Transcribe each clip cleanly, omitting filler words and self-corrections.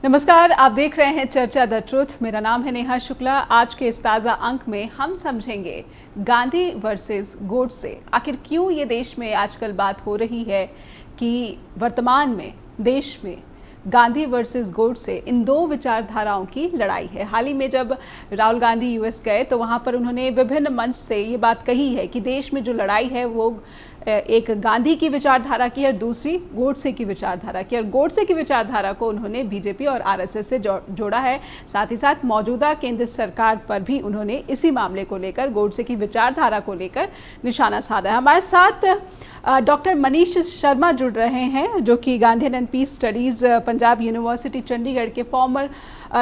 नमस्कार, आप देख रहे हैं चर्चा द ट्रुथ। मेरा नाम है नेहा शुक्ला। आज के इस ताज़ा अंक में हम समझेंगे गांधी वर्सेस गोडसे। आखिर क्यों ये देश में आजकल बात हो रही है कि वर्तमान में देश में गांधी वर्सेस गोडसे इन दो विचारधाराओं की लड़ाई है। हाल ही में जब राहुल गांधी यूएस गए तो वहाँ पर उन्होंने विभिन्न मंच से ये बात कही है कि देश में जो लड़ाई है वो एक गांधी की विचारधारा की है और दूसरी गोडसे की विचारधारा की। और गोडसे की विचारधारा को उन्होंने बीजेपी और आरएसएस से जोड़ा है। साथ ही साथ मौजूदा केंद्र सरकार पर भी उन्होंने इसी मामले को लेकर, गोडसे की विचारधारा को लेकर निशाना साधा है। हमारे साथ डॉक्टर मनीष शर्मा जुड़ रहे हैं, जो कि Gandhi and peace studies Punjab university Chandigarh के फॉर्मर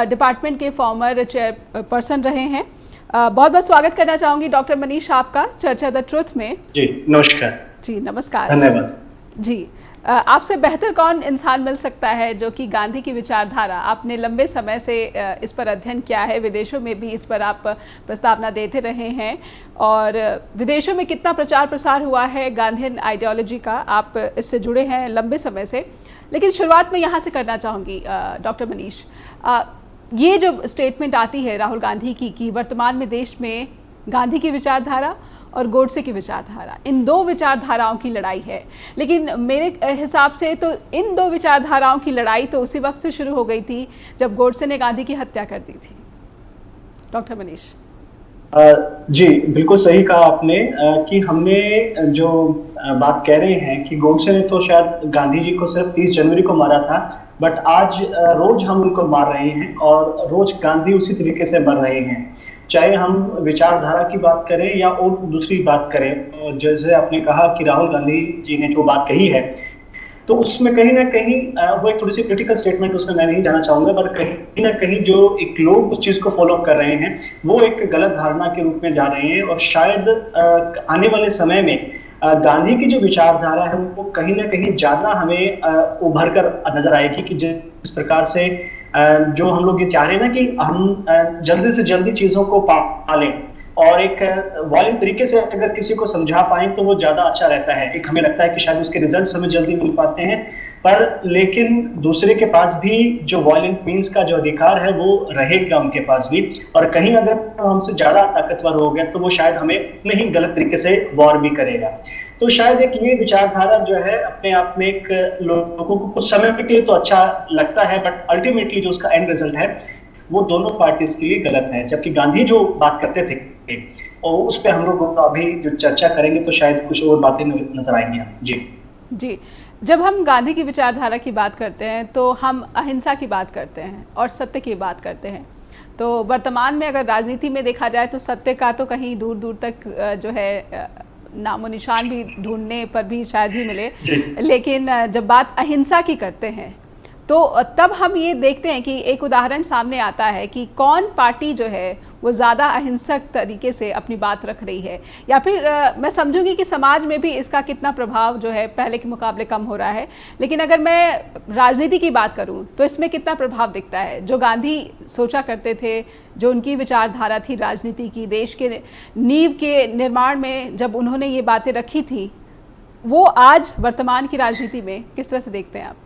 डिपार्टमेंट के फॉर्मर चेयरपर्सन रहे हैं। बहुत बहुत स्वागत करना चाहूँगी डॉक्टर मनीष आपका चर्चा द ट्रुथ में। जी नमस्कार। जी नमस्कार, धन्यवाद। जी आपसे बेहतर कौन इंसान मिल सकता है जो कि गांधी की विचारधारा, आपने लंबे समय से इस पर अध्ययन किया है, विदेशों में भी इस पर आप प्रस्तावना देते रहे हैं और विदेशों में कितना प्रचार प्रसार हुआ है गांधीयन आइडियोलॉजी का, आप इससे जुड़े हैं लंबे समय से। लेकिन शुरुआत में यहाँ से करना चाहूँगी डॉक्टर मनीष, ये जो स्टेटमेंट आती है राहुल गांधी की कि वर्तमान में देश में गांधी की विचारधारा और गोडसे की विचारधारा, इन दो विचारधाराओं की लड़ाई है। लेकिन मेरे हिसाब से तो इन दो विचारधाराओं की लड़ाई तो उसी वक्त से शुरू हो गई थी जब गोडसे ने गांधी की हत्या कर दी थी। डॉक्टर मनीष जी बिल्कुल सही कहा आपने कि हमने जो बात कह रहे हैं कि गोडसे ने तो शायद गांधी जी को सिर्फ 30 जनवरी को मारा था, बट आज रोज हम उनको मार रहे हैं और रोज गांधी उसी तरीके से मर रहे हैं। चाहे हम विचारधारा की बात करें या और दूसरी बात करें, जैसे आपने कहा कि राहुल गांधी जी ने जो बात कही है तो उसमें कहीं ना कहीं वो एक थोड़ी सी क्रिटिकल स्टेटमेंट उसमें मैं नहीं जाना चाहूंगा, पर कहीं ना कहीं जो एक लोग उस चीज को फॉलो कर रहे हैं वो एक गलत धारणा के रूप में जा रहे हैं और शायद आने वाले समय में गांधी की जो विचारधारा है वो कहीं ना कहीं ज्यादा हमें उभर कर नजर आएगी कि जिस प्रकार से जो हम लोग ये चाह रहे हैं ना कि हम जल्दी से जल्दी चीजों को पा लें और एक वायलेंट तरीके से अगर किसी को समझा पाए तो वो ज्यादा अच्छा रहता है। एक हमें लगता है कि शायद उसके रिजल्ट्स हमें जल्दी मिल पाते हैं, पर लेकिन दूसरे के पास भी जो वायलेंट मीन्स का जो अधिकार है वो रहेगा उनके पास भी, और कहीं अगर हमसे ज्यादा ताकतवर हो गया तो वो शायद हमें नहीं गलत तरीके से वॉर भी करेगा। तो शायद एक ये विचारधारा जो है अपने आप में एक लोगों को कुछ समय के लिए तो अच्छा लगता है, बट अल्टीमेटली जो उसका एंड रिजल्ट है वो दोनों पार्टीज के लिए गलत है। जबकि गांधी जो बात करते थे और उस पर हम लोग अभी जो चर्चा करेंगे तो शायद कुछ और बातें नजर आएंगी। जी जी, जब हम गांधी की विचारधारा की बात करते हैं तो हम अहिंसा की बात करते हैं और सत्य की बात करते हैं। तो वर्तमान में अगर राजनीति में देखा जाए तो सत्य का तो कहीं दूर दूर तक जो है नामो निशान भी ढूंढने पर भी शायद ही मिले। लेकिन जब बात अहिंसा की करते हैं तो तब हम ये देखते हैं कि एक उदाहरण सामने आता है कि कौन पार्टी जो है वो ज़्यादा अहिंसक तरीके से अपनी बात रख रही है, या फिर मैं समझूंगी कि समाज में भी इसका कितना प्रभाव जो है पहले के मुकाबले कम हो रहा है। लेकिन अगर मैं राजनीति की बात करूं तो इसमें कितना प्रभाव दिखता है। जो गांधी सोचा करते थे, जो उनकी विचारधारा थी राजनीति की, देश के नींव के निर्माण में जब उन्होंने ये बातें रखी थी, वो आज वर्तमान की राजनीति में किस तरह से देखते हैं आप?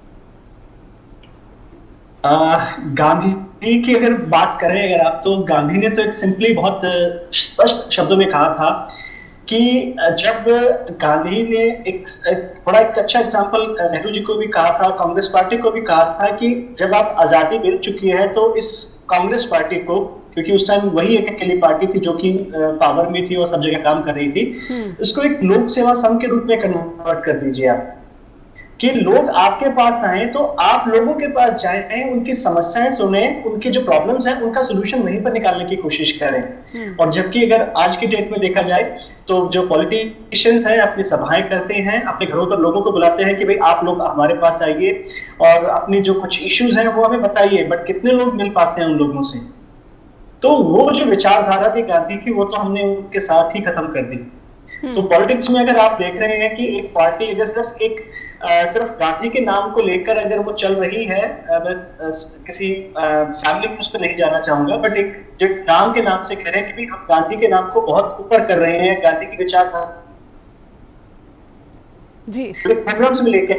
गांधी की अगर बात करें अगर आप, तो गांधी ने तो एक सिंपली बहुत स्पष्ट शब्दों में कहा था कि जब गांधी ने एक बड़ा एक अच्छा एग्जांपल नेहरू जी को भी कहा था, कांग्रेस पार्टी को भी कहा था कि जब आप आजादी मिल चुकी है तो इस कांग्रेस पार्टी को, क्योंकि उस टाइम वही एक अकेली पार्टी थी जो कि पावर में थी और सब जगह काम कर रही थी, इसको एक लोक सेवा संघ के रूप में कन्वर्ट कर दीजिए आप, कि लोग आपके पास आए तो आप लोगों के पास जाएं, उनकी समस्याएं सुने, उनकी जो प्रॉब्लम्स हैं उनका सलूशन वहीं पर निकालने की कोशिश करें। और जबकि अगर आज की डेट में देखा जाए तो जो पॉलिटिशियंस हैं अपनी सभाएं करते हैं, अपने घरों पर लोगों को बुलाते हैं कि भाई आप लोग हमारे पास आइए और अपनी जो कुछ इश्यूज हैं वो हमें बताइए, बट कितने लोग मिल पाते हैं उन लोगों से? तो वो जो विचारधारा थी गांधी की वो तो हमने उनके साथ ही खत्म कर दी। तो पॉलिटिक्स में अगर आप देख रहे हैं कि एक पार्टी अगर सिर्फ गांधी के नाम को लेकर अगर वो चल रही है, मैं किसी फैमिली में उस पर नहीं जाना चाहूंगा, बट एक जो नाम के नाम से कह रहे हैं कि हम गांधी के नाम को बहुत ऊपर कर रहे हैं, गांधी की विचारधारा जी प्रोग्राम्स में लेके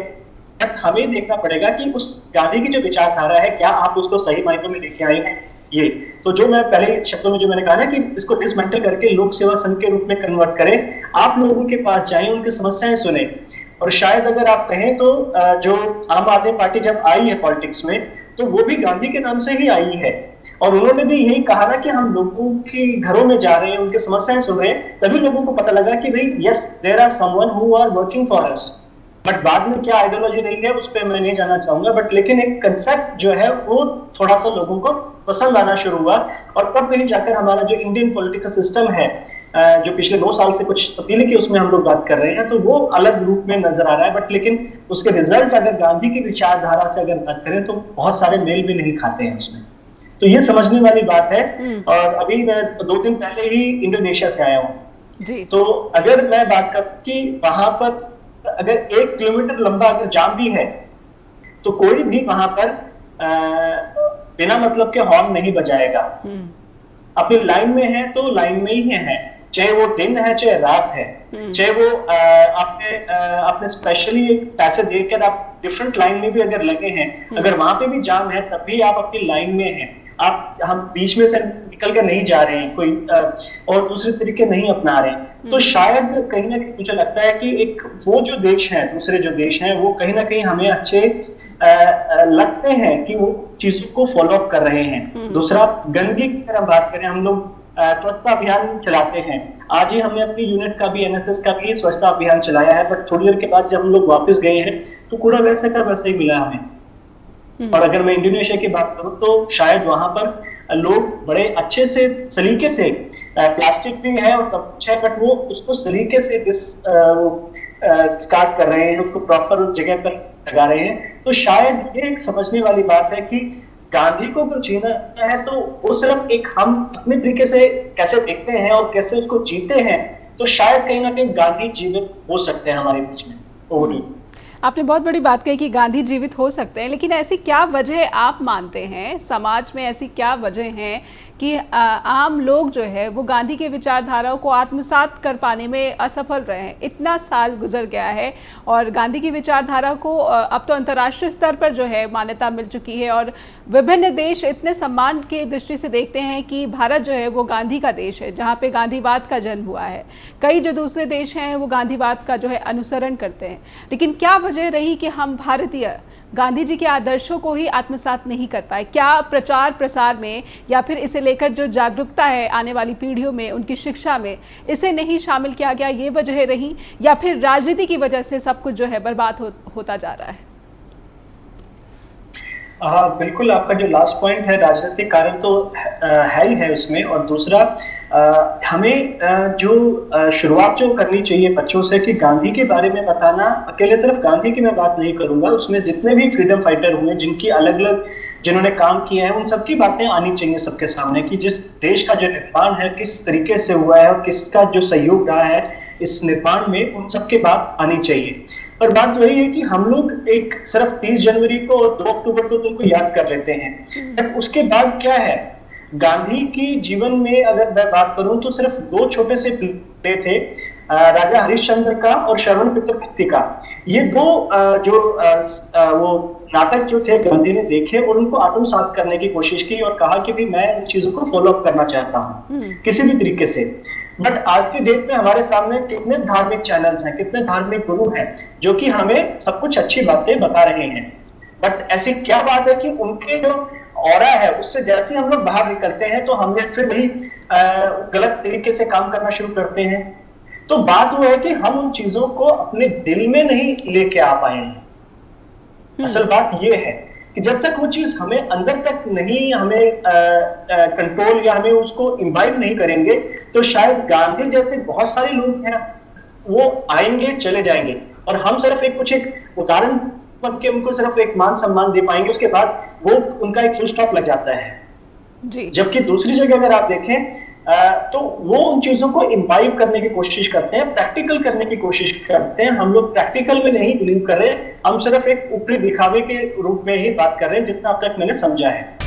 बट हमें देखना पड़ेगा कि उस गांधी की जो विचारधारा है, क्या आप उसको सही मायनों में लेके आए हैं। ये तो जो मैं पहले शब्दों में जो मैंने कहा ना कि इसको डिसमेंटल करके लोक सेवा संघ के रूप में कन्वर्ट करें, आप लोगों के पास जाएं, उनकी समस्याएं सुने। और शायद अगर आप कहें तो जो आम आदमी पार्टी जब आई है पॉलिटिक्स में, तो वो भी गांधी के नाम से ही आई है। और उन्होंने भी यही कहा ना कि हम लोगों के घरों में जा रहे हैं, उनकी समस्याएं सुन रहे हैं, तभी लोगों को पता लगा कि भाई yes there are someone who are working for us. But बाद में क्या आइडियोलॉजी रही है उस पर मैं नहीं जाना चाहूंगा, बट लेकिन एक कंसेप्ट जो है वो थोड़ा सा लोगों को पसंद आना शुरू हुआ। और तब कहीं जाकर हमारा जो इंडियन पॉलिटिकल सिस्टम है, जो पिछले 2 साल से कुछ तब्दीली की उसमें हम लोग बात कर रहे हैं, तो वो अलग रूप में नजर आ रहा है। बट लेकिन उसके रिजल्ट अगर गांधी की विचारधारा से अगर बात करें तो बहुत सारे मेल भी नहीं खाते हैं उसमें। तो ये समझने वाली बात है। और अभी मैं 2 दिन पहले ही इंडोनेशिया से आया हूँ जी। तो अगर मैं बात करूं कि वहां पर अगर 1 किलोमीटर लंबा अगर जाम भी है तो कोई भी वहां पर बिना मतलब के हॉर्न नहीं बजाएगा। अपनी लाइन में है तो लाइन में ही है, चाहे वो दिन है चाहे रात है, चाहे वो आपने स्पेशली पैसे देकर आप डिफरेंट लाइन में भी अगर लगे हैं, अगर वहां पे भी जाम है तब भी आप अपनी लाइन में हैं। हम बीच में से निकल कर नहीं जा रहे हैं, कोई और दूसरे तरीके नहीं अपना रहे हैं। तो शायद कहीं ना कहीं मुझे लगता है कि एक वो जो देश हैं, दूसरे जो देश हैं, वो कहीं ना कहीं हमें अच्छे लगते हैं कि वो चीजों को फॉलो अप कर रहे हैं। दूसरा, गंदगी की अगर हम बात करें, हम लोग स्वच्छता अभियान चलाते हैं। आज ही हमने अपनी यूनिट का भी, एनएसएस का भी स्वच्छता अभियान चलाया है, बट थोड़ी देर के बाद जब हम लोग वापस गए हैं तो कूड़ा वैसे का वैसे ही मिला हमें। और अगर मैं इंडोनेशिया की बात करूं तो शायद वहां पर लोग बड़े अच्छे से सलीके से, प्लास्टिक भी है और सब कुछ है, बट वो उसको सलीके से स्टार्ट कर रहे हैं, उसको प्रॉपर उस जगह पर लगा रहे हैं। तो शायद ये एक समझने वाली बात है कि गांधी को अगर जीना है तो वो सिर्फ एक हम अपने तरीके से कैसे देखते हैं और कैसे उसको जीते हैं, तो शायद कहीं ना कहीं गांधी जीवित हो सकते हैं हमारे बीच में। ओवर। आपने बहुत बड़ी बात कही कि गांधी जीवित हो सकते हैं, लेकिन ऐसी क्या वजह आप मानते हैं, समाज में ऐसी क्या वजह हैं कि आम लोग जो है वो गांधी के विचारधाराओं को आत्मसात कर पाने में असफल रहे हैं? इतना साल गुजर गया है और गांधी की विचारधारा को अब तो अंतर्राष्ट्रीय स्तर पर जो है मान्यता मिल चुकी है और विभिन्न देश इतने सम्मान की दृष्टि से देखते हैं कि भारत जो है वो गांधी का देश है, जहाँ पे गांधीवाद का जन्म हुआ है। कई जो दूसरे देश हैं वो गांधीवाद का जो है अनुसरण करते हैं, लेकिन क्या वजह रही कि हम भारतीय गांधी जी के आदर्शों को ही आत्मसात नहीं कर पाए? क्या प्रचार प्रसार में या फिर इसे लेकर जो जागरूकता है आने वाली पीढ़ियों में, उनकी शिक्षा में, इसे नहीं शामिल किया गया, ये वजह रही, या फिर राजनीति की वजह से सब कुछ जो है बर्बाद होता जा रहा है? बिल्कुल, आपका जो लास्ट पॉइंट है, राजनीतिक कारण तो है ही है उसमें। और दूसरा, हमें जो शुरुआत जो करनी चाहिए बच्चों से कि गांधी के बारे में बताना, अकेले सिर्फ गांधी की मैं बात नहीं करूंगा, उसमें जितने भी फ्रीडम फाइटर हुए, जिनकी अलग अलग जिन्होंने काम किया है, उन सबकी बातें आनी चाहिए सबके सामने कि जिस देश का जो निर्माण है किस तरीके से हुआ है और किसका जो सहयोग रहा है इस निर्माण में, उन सबकी बात आनी चाहिए। पर बात वही है कि हम लोग एक सिर्फ 30 जनवरी को और 2 अक्टूबर को उनको याद कर लेते हैं, बट उसके बाद क्या है? गांधी की जीवन में अगर मैं बात करूं तो सिर्फ 2 छोटे से प्ले थे, राजा हरिश्चंद्र का और श्रवण चक्रवर्ती का। ये 2 वो नाटक जो थे गांधी ने देखे और उनको आत्मसात करने की कोशिश की और कहा कि भी मैं इन चीजों को फॉलो अप करना चाहता हूँ किसी भी तरीके से। बट आज की डेट में हमारे सामने कितने धार्मिक चैनल्स हैं, कितने धार्मिक गुरु हैं जो कि हमें सब कुछ अच्छी बातें बता रहे हैं। बट ऐसी क्या बात है कि उनके जो ऑरा है उससे जैसे हम लोग बाहर निकलते हैं तो हमने फिर वही गलत तरीके से काम करना शुरू करते हैं। तो बात वो है कि हम उन चीजों को अपने दिल में नहीं लेके आ पाए हैं। असल बात ये है कि जब तक वो चीज हमें अंदर तक नहीं, हमें कंट्रोल या हमें उसको इम्बाइब नहीं करेंगे, तो शायद गांधी जैसे बहुत सारे लोग हैं वो आएंगे चले जाएंगे और हम सिर्फ एक उदाहरण बन के उनको सिर्फ एक मान सम्मान दे पाएंगे, उसके बाद वो उनका एक फुल स्टॉप लग जाता है जी। जबकि दूसरी जगह अगर आप देखें तो वो उन चीजों को इम्बाइब करने की कोशिश करते हैं, प्रैक्टिकल करने की कोशिश करते हैं। हम लोग प्रैक्टिकल में नहीं बिलीव कर रहे, हम सिर्फ एक ऊपरी दिखावे के रूप में ही बात कर रहे हैं, जितना अब तक मैंने समझा है।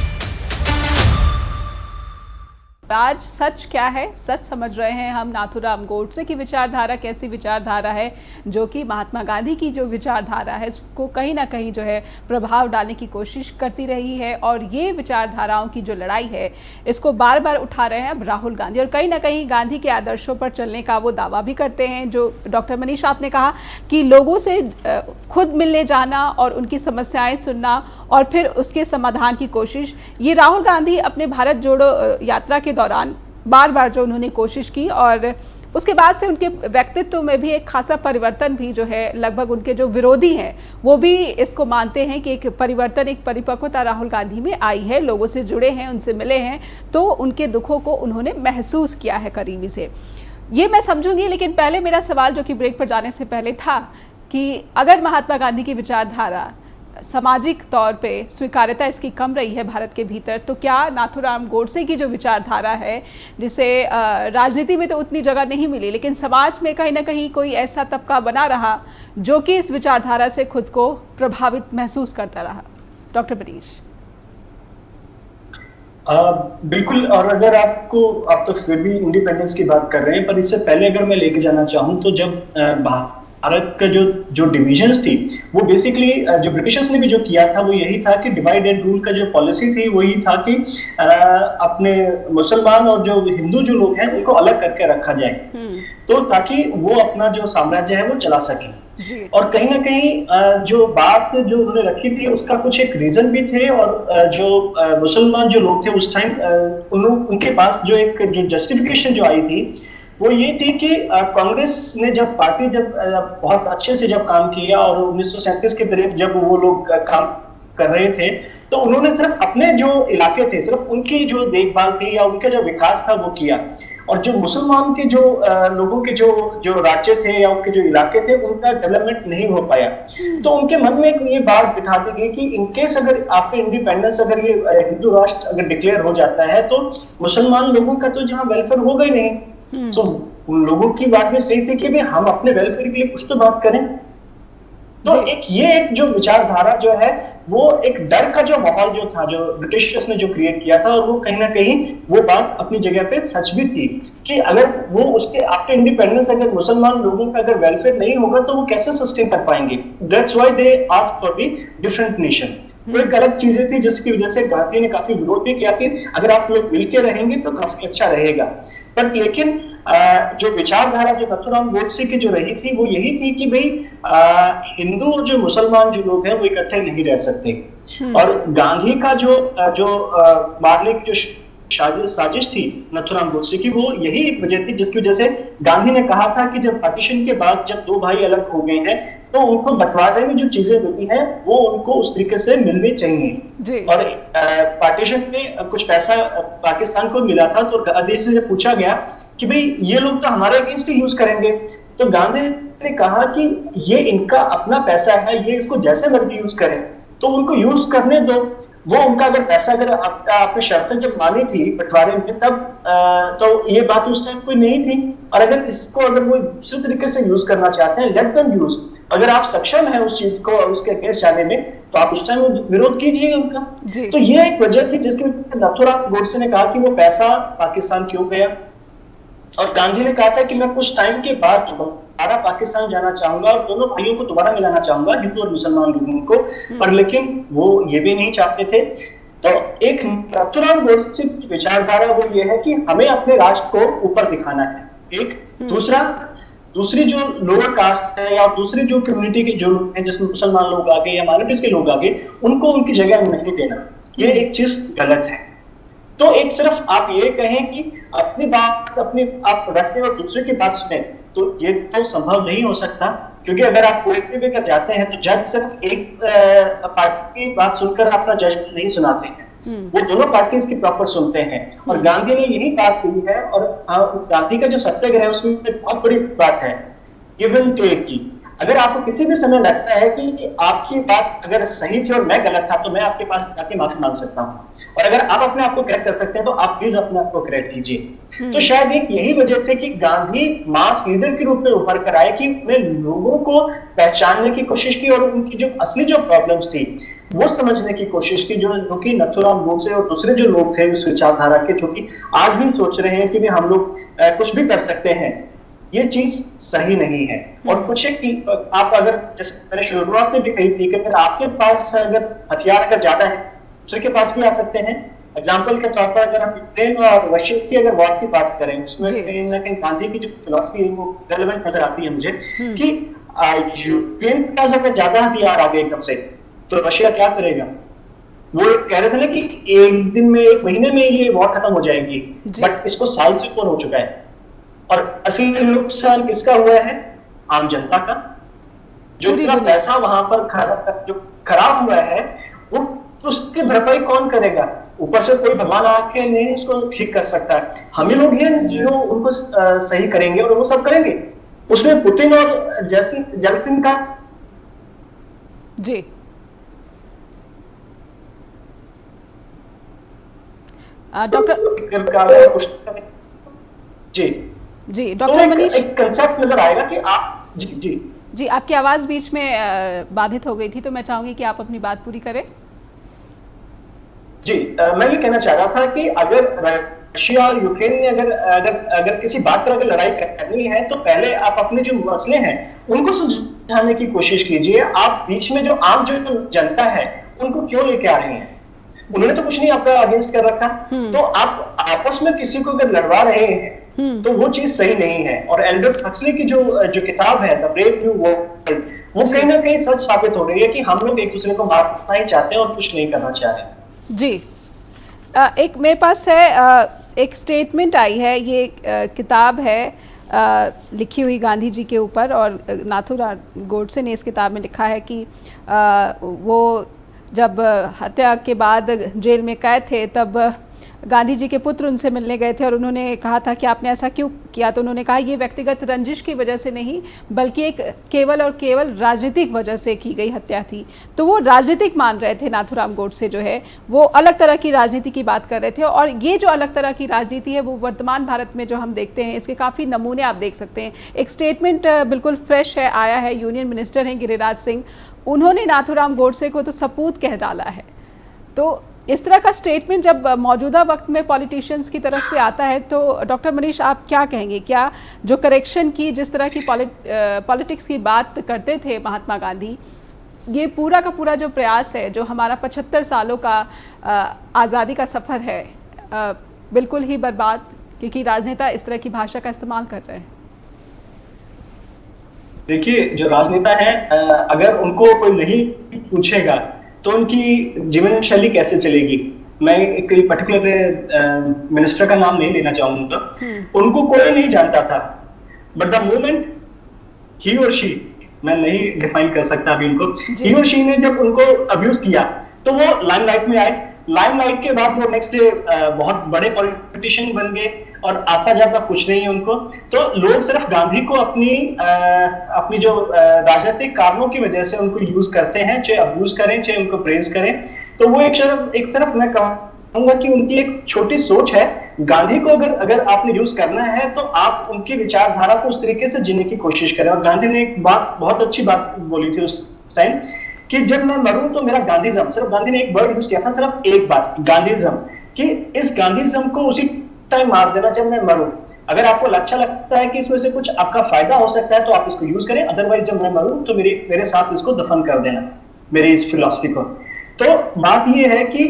आज सच क्या है, सच समझ रहे हैं हम। नाथूराम गोडसे की विचारधारा कैसी विचारधारा है, जो कि महात्मा गांधी की जो विचारधारा है उसको कहीं ना कहीं जो है प्रभाव डालने की कोशिश करती रही है। और ये विचारधाराओं की जो लड़ाई है इसको बार बार उठा रहे हैं अब राहुल गांधी, और कहीं ना कहीं गांधी के आदर्शों पर चलने का वो दावा भी करते हैं। जो डॉक्टर मनीष आपने कहा कि लोगों से खुद मिलने जाना और उनकी समस्याएं सुनना और फिर उसके समाधान की कोशिश, ये राहुल गांधी अपने भारत जोड़ो यात्रा के दौरान बार बार जो उन्होंने कोशिश की, और उसके बाद से उनके व्यक्तित्व में भी एक खासा परिवर्तन भी जो है, लगभग उनके जो विरोधी हैं वो भी इसको मानते हैं कि एक परिवर्तन, एक परिपक्वता राहुल गांधी में आई है। लोगों से जुड़े हैं, उनसे मिले हैं, तो उनके दुखों को उन्होंने महसूस किया है करीबी से। ये मैं समझूंगी, लेकिन पहले मेरा सवाल जो कि ब्रेक पर जाने से पहले था कि अगर महात्मा गांधी की विचारधारा सामाजिक तौर पे स्वीकार्यता इसकी कम रही है भारत के भीतर, तो क्या नाथूराम गोडसे की जो विचारधारा है, जिसे राजनीति में तो उतनी जगह नहीं मिली, लेकिन समाज में कहीं ना कहीं कोई ऐसा तबका बना रहा जो कि इस विचारधारा से खुद को प्रभावित महसूस करता रहा? डॉक्टर मनीष। बिल्कुल। और अगर आप तो फिर भी इंडिपेंडेंस की बात कर रहे हैं, पर इससे पहले अगर मैं लेके जाना चाहूँ तो जब भारत का जो डिविजन्स थी वो बेसिकली जो ब्रिटिशर्स ने भी जो किया था वो यही था कि डिवाइड एंड रूल का जो पॉलिसी थी वो यही था कि अपने मुसलमान और जो हिंदू जो लोग हैं उनको अलग करके रखा जाए, तो ताकि वो अपना जो साम्राज्य है वो चला सके। और कहीं ना कहीं जो बात जो उन्होंने रखी थी उसका कुछ एक रीजन भी थे, और जो मुसलमान जो लोग थे उस टाइम उनके पास जो एक जो जस्टिफिकेशन जो आई थी वो ये थी कि कांग्रेस ने जब पार्टी जब बहुत अच्छे से जब काम किया और 1937 के करीब जब वो लोग काम कर रहे थे, तो उन्होंने सिर्फ अपने जो इलाके थे सिर्फ उनकी जो देखभाल थी या उनका जो विकास था वो किया, और जो मुसलमान के जो लोगों के जो राज्य थे या उनके जो इलाके थे उनका डेवलपमेंट नहीं हो पाया। तो उनके मन में ये बात बिठा दी गई कि इनकेस अगर आफ्टर इंडिपेंडेंस अगर ये हिंदू राष्ट्र अगर डिक्लेयर हो जाता है तो मुसलमान लोगों का तो जहाँ वेलफेयर होगा ही नहीं। तो उन लोगों की बात में सही थी कि भाई हम अपने वेलफेयर के लिए कुछ तो बात करें। तो एक जो विचारधारा जो है वो एक डर का जो माहौल जो था, जो ब्रिटिशर्स ने जो क्रिएट किया था, और वो कहीं ना कहीं वो बात अपनी जगह पे सच भी थी कि अगर वो उसके आफ्टर इंडिपेंडेंस अगर मुसलमान लोगों का अगर वेलफेयर नहीं होगा तो वो कैसे सस्टेन कर पाएंगे। That's why they ask for the different nation. वो एक अलग चीजें थी जिसकी वजह से गांधी ने काफी विरोध भी किया कि अगर आप लोग मिलकर रहेंगे तो काफी अच्छा रहेगा। पर लेकिन जो विचारधारा जो नाथूराम गोडसे की जो रही थी वो यही थी कि भाई हिंदू और जो मुसलमान जो लोग हैं वो इकट्ठे नहीं रह सकते। और गांधी का जो मारने की जो साजिश थी नाथूराम गोडसे की, वो यही एक वजह थी जिसकी वजह से गांधी ने कहा था कि जब पार्टीशन के बाद जब दो भाई अलग हो गए हैं तो उनको बंटवारे में जो चीजें मिली हैं वो उनको उस तरीके से मिलनी चाहिए। और पार्टीशन में कुछ पैसा पाकिस्तान को मिला था, तो गांधी से जब पूछा गया कि भाई ये लोग तो हमारे अगेंस्ट ही यूज करेंगे, तो गांधी ने कहा कि ये इनका अपना पैसा है, ये इसको जैसे मर्जी यूज करें, तो उनको यूज करने दो। वो उनका अगर पैसा अगर आपने शर्तें जब मानी थी बंटवारे में तब तो ये बात उस टाइम कोई नहीं थी। और अगर इसको अगर वो दूसरे तरीके से यूज करना चाहते हैं, लेट देम यूज। अगर आप सक्षम है उस चीज को उसके अगेंस्ट जाने में तो आप उस टाइम विरोध कीजिए उनका। तो ये एक वजह थी जिसकी वजह से नाथूराम गोडसे ने कहा कि वो पैसा पाकिस्तान क्यों गया, और गांधी ने कहा था कि मैं कुछ टाइम के बाद दोबारा पाकिस्तान जाना चाहूंगा और दोनों भाइयों को दोबारा मिलाना चाहूंगा, हिंदू और मुसलमान लोगों को। पर लेकिन वो ये भी नहीं चाहते थे। तो एक नाथूराम गोडसे की विचारधारा वो ये है कि हमें अपने राष्ट्र को ऊपर दिखाना है। एक दूसरी जो लोअर कास्ट है या दूसरी जो कम्युनिटी के जो लोग हैं जिसमें मुसलमान लोग आ गए या माइनॉरिटीज के लोग आ गए, उनको उनकी जगह नहीं देना, ये एक चीज गलत है। तो एक सिर्फ आप ये कहें कि अपनी बात अपनी आप रखें और दूसरे की बात सुने, तो ये तो संभव नहीं हो सकता। क्योंकि अगर आप कोई भी अगर जाते हैं तो जज सिर्फ एक पार्टी की बात सुनकर अपना जजमेंट नहीं सुनाते हैं, वो दोनों पार्टीज की प्रॉपर सुनते हैं। और गांधी ने यही बात की है, और गांधी का जो सत्याग्रह है उसमें बहुत बड़ी बात है गिव एंड टेक की। अगर आपको किसी भी समय लगता है कि आपकी बात अगर सही थी और मैं गलत था, तो मैं आपके पास जाके माफी मांग सकता हूँ, और अगर आप अपने आप को करेक्ट कर सकते हैं तो आप प्लीज अपने आप को करेक्ट कीजिए। तो शायद एक यही वजह थी कि गांधी मास लीडर के रूप में उभर कर आए कि उन्हें लोगों को पहचानने की कोशिश की और उनकी जो असली जो प्रॉब्लम्स थी वो समझने की कोशिश की, जो कि नथुराम गोडसे और दूसरे जो लोग थे उस विचारधारा के, जो कि आज भी सोच रहे हैं कि भी हम लोग कुछ भी कर सकते हैं। ये चीज सही नहीं है। और कुछ एक कि आप अगर, जैसे मैंने शुरुआत में भी कही थी, कि अगर आपके पास अगर हथियार अगर ज्यादा है, दूसरे के पास भी आ सकते हैं। एग्जाम्पल के तौर पर अगर हम यूक्रेन और रशिया की अगर वॉर की बात करें, उसमें कहीं ना कहीं गांधी की जो फिलॉसफी है वो रेलेवेंट नजर आती है मुझे, कि यूक्रेन के पास अगर ज्यादा हथियार आ गए एकदम से, तो रशिया क्या करेगा? वो कह रहे थे ना कि एक दिन में, एक महीने में ये वॉर खत्म हो जाएगी, बट इसको साल से ऊपर हो चुका है। और असली नुकसान किसका हुआ है? आम जनता का। जो इतना पैसा वहां पर जो खराब हुआ है, वो उसकी भरपाई कौन करेगा? ऊपर से कोई भगवान आके नहीं उसको ठीक कर सकता है। हम ही लोग हैं जो उनको सही करेंगे, और वो सब करेंगे। उसमें पुतिन और जेलसिन का जी डॉक्टर जी डॉक्टर मनीष, एक कंसेप्ट नजर आएगा कि आप जी आपकी आवाज बीच में बाधित हो गई थी, तो मैं चाहूंगी कि आप अपनी बात पूरी करें। जी मैं ये कहना चाह रहा था कि अगर रशिया और यूक्रेन ने अगर अगर अगर किसी बात पर अगर लड़ाई करनी है, तो पहले आप अपने जो मसले हैं उनको सुलझाने की कोशिश कीजिए। आप बीच में जो आम जो जनता है उनको क्यों लेके आ रहे हैं? उन्होंने तो कुछ नहीं आपका अगेंस्ट कर रखा। तो आप आपस में किसी को अगर लड़वा रहे हैं तो वो चीज सही नहीं है। और एल्डर्स हक्सली की जो किताब है द ब्रेव न्यू वर्ल्ड, वो कहीं ना कहीं सच साबित हो रही है कि हम लोग एक दूसरे को मारना ही चाहते हैं और कुछ नहीं करना चाह रहे। जी एक मेरे पास है एक स्टेटमेंट आई है, ये किताब है लिखी हुई गांधी जी के ऊपर, और नाथूराम गोडसे ने इस किताब में लिखा है कि वो जब हत्या के बाद जेल में कैद थे, तब गांधी जी के पुत्र उनसे मिलने गए थे और उन्होंने कहा था कि आपने ऐसा क्यों किया? तो उन्होंने कहा ये व्यक्तिगत रंजिश की वजह से नहीं, बल्कि एक केवल और केवल राजनीतिक वजह से की गई हत्या थी। तो वो राजनीतिक मान रहे थे नाथूराम गोडसे जो है, वो अलग तरह की राजनीति की बात कर रहे थे। और ये जो अलग तरह की राजनीति है वो वर्तमान भारत में जो हम देखते हैं, इसके काफ़ी नमूने आप देख सकते हैं। एक स्टेटमेंट बिल्कुल फ्रेश है, आया है, यूनियन मिनिस्टर हैं गिरिराज सिंह, उन्होंने नाथूराम गोडसे को तो सपूत कह डाला है। तो इस तरह का स्टेटमेंट जब मौजूदा वक्त में पॉलिटिशियंस की तरफ से आता है, तो डॉक्टर मनीष आप क्या कहेंगे? क्या जो करेक्शन की, जिस तरह की पॉलिटिक्स की बात करते थे महात्मा गांधी, ये पूरा का पूरा जो प्रयास है, जो हमारा 75 सालों का आज़ादी का सफ़र है, बिल्कुल ही बर्बाद, क्योंकि राजनेता इस तरह की भाषा का इस्तेमाल कर रहे हैं? देखिए, जो राजनेता है, अगर उनको कोई नहीं पूछेगा तो उनकी जीवन शैली कैसे चलेगी? मैं एक पर्टिकुलर मिनिस्टर का नाम नहीं लेना चाहूंगा, उनको कोई नहीं जानता था, बट द मोमेंट ही और शी, मैं नहीं डिफाइन कर सकता अभी उनको, ही और शी ने जब उनको अब्यूज किया तो वो लाइमलाइट में आए। लाइमलाइट के बाद वो नेक्स्ट डे बहुत बड़े पॉलिटिशियन बन गए, और आता जाता कुछ नहीं है उनको। तो लोग सिर्फ गांधी को अपनी जो राजनीतिक कारणों की वजह से उनको यूज करते हैं, चाहे अब्यूज करें चाहे उनको प्रेज करें। तो वो एक सिर्फ मैं कहूंगा कि उनकी एक छोटी सोच है। गांधी को अगर आपने यूज करना है तो आप उनकी विचारधारा को उस तरीके से जीने की कोशिश करें। और गांधी ने एक बहुत अच्छी बात बोली थी उस टाइम, कि जब मैं मरूं तो मेरा गांधीज्म, सिर्फ गांधी ने एक वर्ड यूज किया था, सिर्फ एक बात, गांधीज्म, कि इस गांधीज्म को उसी टाइम मार देना जब मैं मरूं। अगर आपको अच्छा लगता है कि इसमें से कुछ आपका फायदा हो सकता है तो आप इसको यूज करें, अदरवाइज जब मैं मरूं तो मेरे साथ इसको दफन कर देना, मेरी इस फिलॉसफी को। तो बात ये है कि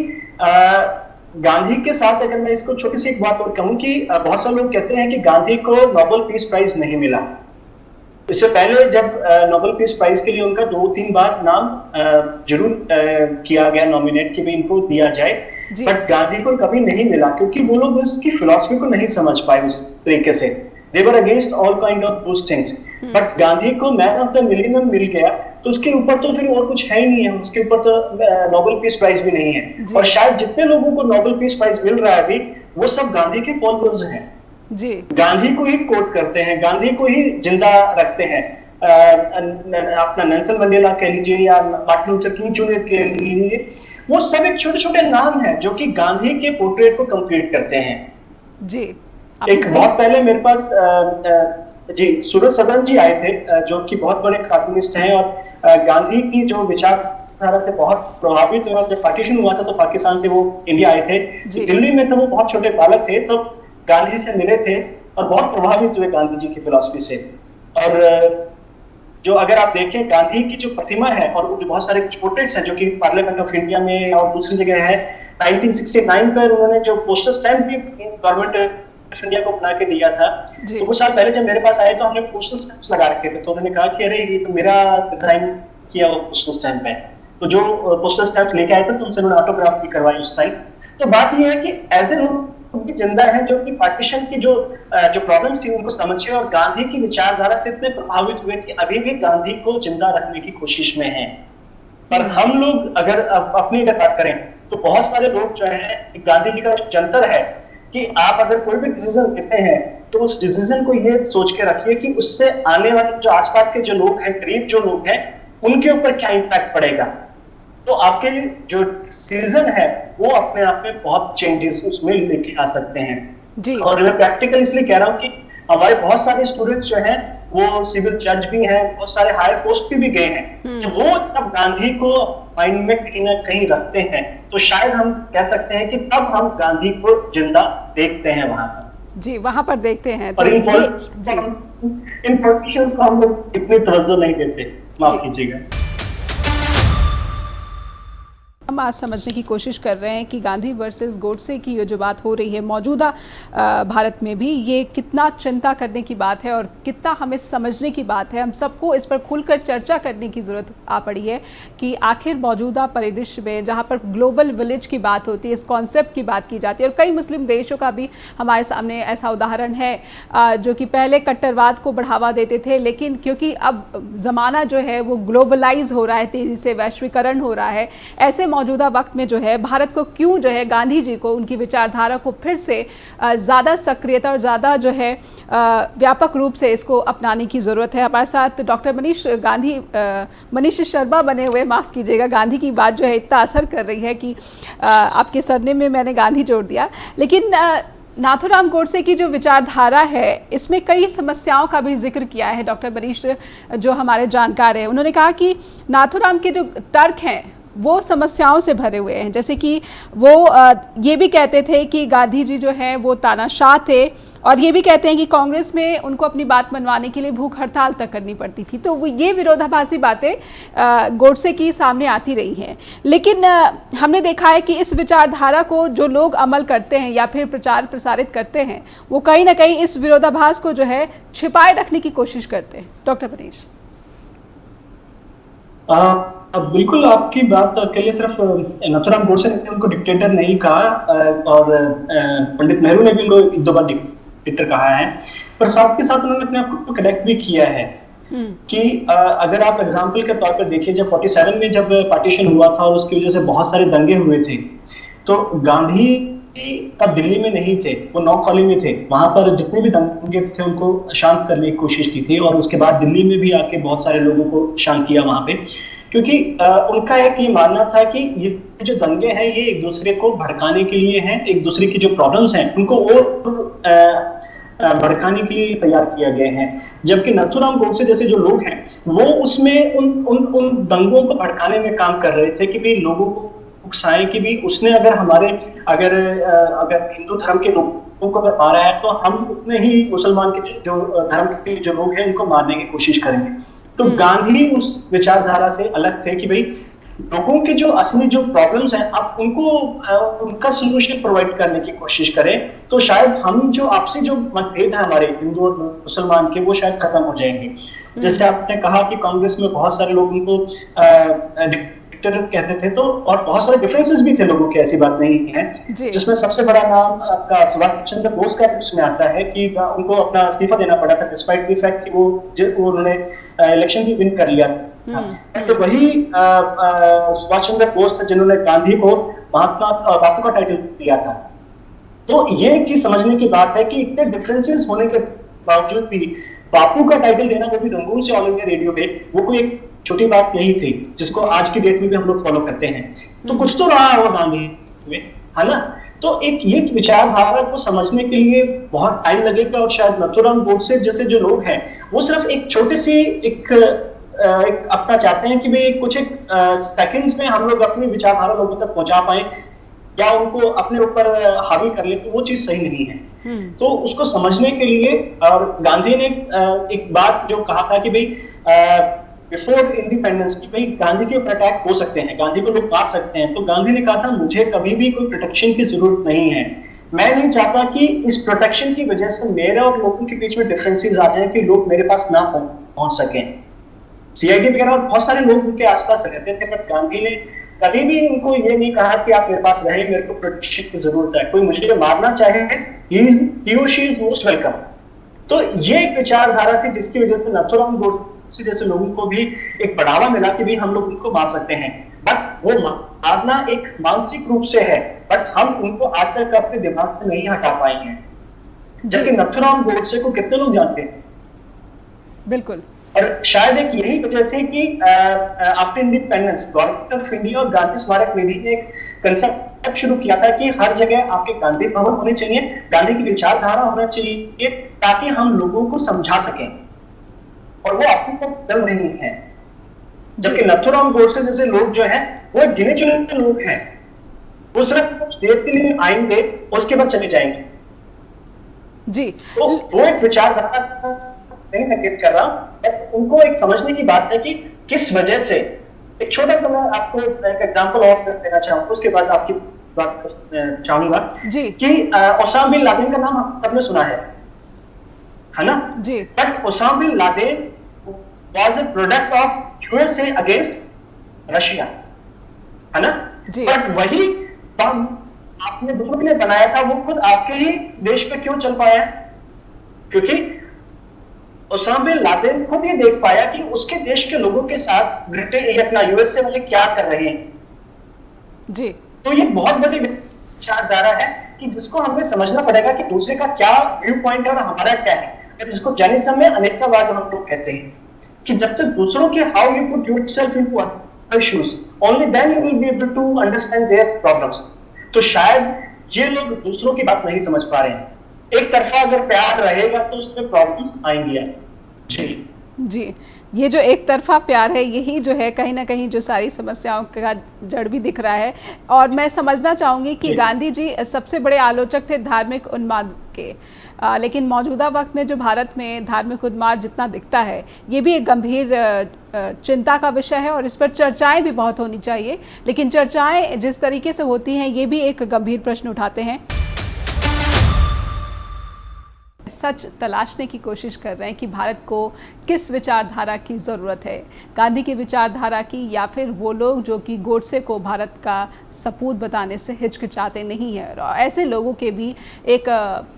गांधी के साथ अगर मैं इसको छोटी सी एक बात और कहूं, कि बहुत सारे लोग कहते हैं कि गांधी को नोबेल पीस प्राइज नहीं मिला। इससे पहले जब नोबेल पीस प्राइज के लिए उनका 2-3 बार नाम जरूर किया गया, नॉमिनेट, कि भी इनको दिया जाए, बट गांधी को कभी नहीं मिला, क्योंकि वो लोग उसकी फिलॉसफी को नहीं समझ पाए उस तरीके से। They were against all kind of those things. But Gandhi को मैन ऑफ द मिलेनियम मिल गया, तो उसके ऊपर तो फिर और कुछ है ही नहीं है, उसके ऊपर तो नोबेल पीस प्राइज भी नहीं है। और शायद जितने लोगों को नोबेल पीस प्राइज मिल रहा है अभी, वो सब गांधी के फॉलोअर्स हैं, गांधी को ही कोट करते हैं, गांधी को ही जिंदा रखते हैं। अपना नेल्सन मंडेला कह लीजिए या मार्टिन लूथर किंग जूनियर कह लीजिए, वो सब एक छोटे छोटे नाम हैं जो कि गांधी के पोर्ट्रेट को कंप्लीट करते हैं। जी एक बहुत पहले मेरे पास सूरज सदन जी आए थे, जो कि बहुत बड़े कार्टूनिस्ट हैं, और गांधी की जो विचार विचारधारा से बहुत प्रभावित हुआ। जब पार्टीशन हुआ था तो पाकिस्तान से वो इंडिया आए थे, दिल्ली में तो वो बहुत छोटे बालक थे, तो गांधी जी से मिले थे और बहुत प्रभावित हुए गांधी जी की फिलॉसफी से। और जो अगर आप देखें गांधी की जो प्रतिमा है और जो बहुत सारे पोर्ट्रेट्स हैं जो कि पार्लियामेंट ऑफ इंडिया में और दूसरी जगह है, 1969 पर उन्होंने जो पोस्टर स्टैम्प भी गवर्नमेंट ऑफ इंडिया को बना के दिया था, तो कुछ साल पहले जब मेरे पास आए तो हमने पोस्टर स्टैम्प्स लगा रखे थे, तो उन्होंने कहा कि अरे ये तो मेरा डिजाइन किया वो पोस्टर स्टैम्प है। तो जो पोस्टर स्टैम्प लेके आए थे तो उनसे उन्होंने ऑटोग्राफ भी करवाई उस टाइम। तो बात ये है कि ऐसे लोग उनकी जिंदा है जो कि पार्टीशन की जो प्रॉब्लम्स थी उनको समझे और गांधी की विचारधारा से इतने प्रभावित हुए कि अभी भी गांधी को जिंदा रखने की कोशिश में हैं। पर हम लोग अगर अपनी बात करें तो बहुत सारे लोग जो है, गांधी जी का जंतर है कि आप अगर कोई भी डिसीजन लेते हैं तो उस डिसीजन को ये सोच के रखिए कि उससे आने वाले जो आसपास के जो लोग हैं, करीब जो लोग हैं, उनके ऊपर क्या इम्पैक्ट पड़ेगा। तो आपके जो सीजन है वो अपने आप में बहुत चेंजेस उसमें लेके आ सकते हैं जी। और मैं प्रैक्टिकल इसलिए कह रहा हूँ कि हमारे बहुत सारे स्टूडेंट्स जो हैं वो सिविल जज भी हैं, बहुत सारे हायर पोस्ट पे भी गए हैं, तो वो तब गांधी को माइंड में कहीं ना कहीं रखते हैं, तो शायद हम कह सकते हैं कि तब हम गांधी को जिंदा देखते हैं वहां पर। जी, वहां पर देखते हैं। तो इन पॉलिटिशियंस को हम लोग इतनी तवज्जो नहीं देते, माफ कीजिएगा। हम आज समझने की कोशिश कर रहे हैं कि गांधी वर्सेस गोडसे की ये जो बात हो रही है मौजूदा भारत में भी, ये कितना चिंता करने की बात है और कितना हमें समझने की बात है। हम सबको इस पर खुलकर चर्चा करने की ज़रूरत आ पड़ी है कि आखिर मौजूदा परिदृश्य में जहाँ पर ग्लोबल विलेज की बात होती है, इस कॉन्सेप्ट की बात की जाती है, और कई मुस्लिम देशों का भी हमारे सामने ऐसा उदाहरण है जो कि पहले कट्टरवाद को बढ़ावा देते थे, लेकिन क्योंकि अब ज़माना जो है वो ग्लोबलाइज हो रहा है, तेज़ी से वैश्वीकरण हो रहा है, ऐसे मौजूदा वक्त में जो है भारत को क्यों जो है गांधी जी को उनकी विचारधारा को फिर से ज़्यादा सक्रियता और ज़्यादा जो है व्यापक रूप से इसको अपनाने की ज़रूरत है। हमारे साथ डॉक्टर मनीष शर्मा बने हुए, माफ़ कीजिएगा, गांधी की बात जो है इतना असर कर रही है कि आपके सरनेम में मैंने गांधी जोड़ दिया, लेकिन नाथूराम गोडसे की जो विचारधारा है इसमें कई समस्याओं का भी जिक्र किया है डॉक्टर मनीष जो हमारे जानकार हैं। उन्होंने कहा कि नाथूराम के जो तर्क हैं वो समस्याओं से भरे हुए हैं, जैसे कि वो ये भी कहते थे कि गांधी जी जो हैं वो तानाशाह थे, और ये भी कहते हैं कि कांग्रेस में उनको अपनी बात मनवाने के लिए भूख हड़ताल तक करनी पड़ती थी। तो वो ये विरोधाभासी बातें गोडसे की सामने आती रही हैं, लेकिन हमने देखा है कि इस विचारधारा को जो लोग अमल करते हैं या फिर प्रचार प्रसारित करते हैं वो कहीं ना कहीं इस विरोधाभास को जो है छिपाए रखने की कोशिश करते हैं। डॉक्टर मनीष। बिल्कुल, आपकी बात के लिए सिर्फ नाथूराम गोडसे ने उनको डिक्टेटर नहीं कहा और पंडित नेहरू ने भी उनको एक दो बार डिक्टेटर कहा है, पर साथ के साथ उन्होंने अपने आप को कनेक्ट भी किया है कि अगर आप एग्जांपल के तौर पर देखिए, जब 47 में जब पार्टीशन हुआ था और उसकी वजह से बहुत सारे दंगे हुए थे, तो गांधी तब दिल्ली में नहीं थे, वो नौखली में थे। वहां पर जितने भी दंगे थे उनको शांत करने की कोशिश की थी, और उसके बाद दिल्ली में भी आके बहुत सारे लोगों को शांत किया वहां पे, क्योंकि उनका एक ये मानना था कि ये जो दंगे हैं ये एक दूसरे को भड़काने के लिए हैं, एक दूसरे की जो प्रॉब्लम्स हैं उनको और भड़काने के लिए तैयार किया गए हैं। जबकि नाथूराम गोडसे जैसे जो लोग हैं वो उसमें उन दंगों को भड़काने में काम कर रहे थे कि भाई लोगों को उकसाएं कि भी उसने अगर हिंदू धर्म के लोगों को मारा है तो हम उतने ही मुसलमान के जो धर्म के जो लोग हैं उनको मारने की कोशिश करेंगे। तो गांधी उस विचारधारा से अलग थे कि भाई लोगों के जो असली जो प्रॉब्लम्स हैं आप उनको उनका सोल्यूशन प्रोवाइड करने की कोशिश करें, तो शायद हम जो आपसी जो मतभेद है हमारे हिंदू और मुसलमान के वो शायद खत्म हो जाएंगे। जैसे आपने कहा कि कांग्रेस में बहुत सारे लोग उनको डिक्टेटर कहते थे, तो और बहुत सारे डिफरेंसेस भी थे लोगों के, ऐसी बात नहीं है, जिसमें सबसे बड़ा नाम आपका सुभाष चंद्र बोस का उसमें आता है कि उनको अपना इस्तीफा देना पड़ा था डिस्पाइट द फैक्ट कि उन्होंने इलेक्शन भी विन कर लिया। तो वही सुभाष चंद्र बोस थे जिन्होंने गांधी को बापू का टाइटल दिया था। तो ये एक चीज समझने की बात है कि इतने डिफरेंसेस होने के बावजूद भी बापू का टाइटल देना, वो भी रंगून से ऑल इंडिया रेडियो पे, वो कोई एक छोटी बात नहीं थी, जिसको आज की डेट में भी हम लोग फॉलो करते हैं। तो कुछ तो रहा होगा गांधी में, है ना। तो एक ये विचारधारा को समझने के लिए बहुत टाइम लगेगा, और शायद नाथूराम गोडसे जैसे जो लोग हैं वो सिर्फ एक छोटे सी एक एक अपना चाहते हैं कि भाई कुछ एक सेकंड्स में हम लोग अपनी विचारधारा लोगों तक पहुंचा पाए या उनको अपने ऊपर हावी कर ले, तो वो चीज सही नहीं है। तो उसको समझने के लिए और गांधी ने एक बात जो कहा था कि भाई बिफोर इंडिपेंडेंस की भाई गांधी के ऊपर अटैक हो सकते हैं, गांधी को लोग मार सकते हैं, तो गांधी ने कहा था मुझे कभी भी कोई प्रोटेक्शन की जरूरत नहीं है। मैं नहीं चाहता कि इस प्रोटेक्शन की वजह से मेरे और लोगों के बीच में डिफरेंसेस आ जाए कि लोग मेरे पास ना पहुंच सकें। सीआईडी वगैरह बहुत सारे लोग उनके आसपास रहते थे, बट गांधी ने कभी भी उनको ये नहीं कहा कि आप मेरे पास रहे, मेरे को प्रोटेक्शन की जरूरत है, कोई मुझे मारना चाहे ही और शी इज मोस्ट वेलकम। तो ये एक विचारधारा थी जिसकी वजह से नथुराम गोडसे जैसे लोगों को भी एक बढ़ावा मिला कि भाई हम लोग उनको मार सकते हैं। बट वो मारना एक मानसिक रूप से है, बट हम उनको आज तक अपने दिमाग से नहीं हटा पाए हैं, जबकि नथुराम गोडसे को कितने लोग जानते हैं। बिल्कुल। और शायद एक यही वजह थी कि after independence government of India और गांधी स्मारक निधि ने एक कंसेप्ट शुरू किया था कि हर जगह आपके गांधी भवन होने चाहिए, गांधी की विचारधारा होना चाहिए, ताकि हम लोगों को समझा सकें, और वो आपको डर नहीं है। जबकि नथुराम गोडसे जैसे लोग जो है वो गिने चुने लोग हैं, वो सिर्फ कुछ देर के लिए आएंगे उसके बाद चले जाएंगे जी। तो वो एक विचारधारा नहीं नकेट कर रहा, बट उनको एक समझने की बात है कि किस वजह से। एक छोटा सा मैं आपको एक एग्जांपल और देना चाहूंगा, उसके बाद आपकी बात चाहूंगा कि ओसामा बिन लादेन का नाम हम सबने सुना है ना जी। But Osama bin Laden was a product of USA against Russia, है ना। बट वही बम आपने दूसरों के लिए बनाया था, वो खुद आपके ही देश पे क्यों चल पाया? क्योंकि ओसामा बिन लादेन खुद ये देख पाया कि उसके देश के लोगों के साथ ब्रिटेन अपना यूएसए वाले क्या कर रहे हैं जी। तो ये बहुत बड़ी विचारधारा है कि जिसको हमें समझना पड़ेगा कि दूसरे का क्या व्यू पॉइंट है और हमारा क्या है, जिसको जैनिज्म में अनेकतावाद हम लोग कहते हैं कि जब तक दूसरों के how you put yourself into other shoes only then you will be able to understand their problems. तो शायद ये लोग दूसरों की बात नहीं समझ पा रहे हैं। एक तरफा अगर प्यार रहेगा तो उसमें प्रॉब्लम्स आएंगी जी। ये जो एक तरफा प्यार है यही जो है कहीं ना कहीं जो सारी समस्याओं का जड़ भी दिख रहा है। और मैं समझना चाहूँगी कि गांधी जी सबसे बड़े आलोचक थे धार्मिक उन्माद के, लेकिन मौजूदा वक्त में जो भारत में धार्मिक उन्माद जितना दिखता है ये भी एक गंभीर चिंता का विषय है और इस पर चर्चाएं भी बहुत होनी चाहिए। लेकिन चर्चाएं जिस तरीके से होती हैं ये भी एक गंभीर प्रश्न उठाते हैं। सच तलाशने की कोशिश कर रहे हैं कि भारत को किस विचारधारा की ज़रूरत है, गांधी की विचारधारा की या फिर वो लोग जो कि गोडसे को भारत का सपूत बताने से हिचकिचाते नहीं हैं। और ऐसे लोगों के भी एक